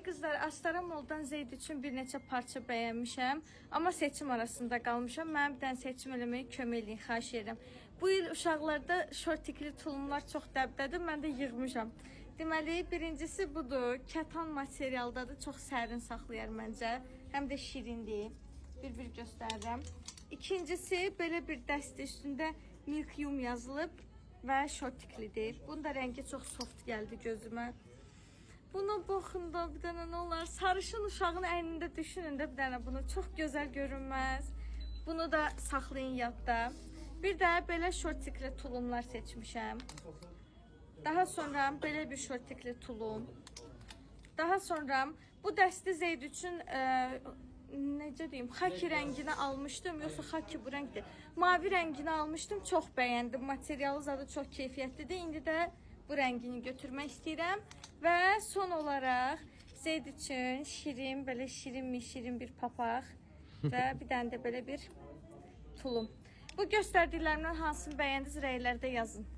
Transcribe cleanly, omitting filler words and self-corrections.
qızlar, Astara Moldan Zeyd üçün bir neçə parça bəyənmişəm. Amma seçim arasında qalmışam. Mənim bir dənə seçim eləməyi kömək eləyin, xahiş edirəm. Bu il uşaqlarda şortikli tulumlar çox dəbdədir. Mən də yığmışam. Deməli, birincisi budur. Kətan materialdadır. Çox sərin saxlayar məncə. Həm də şirindir. Bir göstərirəm. İkincisi, belə bir dəstə üstündə Milk Yum yazılıb və şortiklidir. Bunun da rəngi çox soft gəldi gözümə. Buna baxın da bir dənə nə olar? Sarışın uşağın əynində düşünün də bir dənə bunu. Çox gözəl görünməz. Bunu da saxlayın yadda. Bir də belə şortikli tulumlar seçmişəm. Daha sonra belə bir şortikli tulum. Daha sonra bu dəsti Zeyd üçün necə deyim, xaki rəngini almışdım. Yoxsa xaki bu rəngdir. Mavi rəngini almışdım. Çox bəyəndim. Materialı zaten çox keyfiyyətlidir. İndi də bu rəngini götürmək istəyirəm. Və son olaraq Zeyd üçün şirin, belə şirin bir papaq və bir dənə də belə bir tulum. Bu göstərdiklərimdən hansını bəyəndiniz, rəylərdə yazın.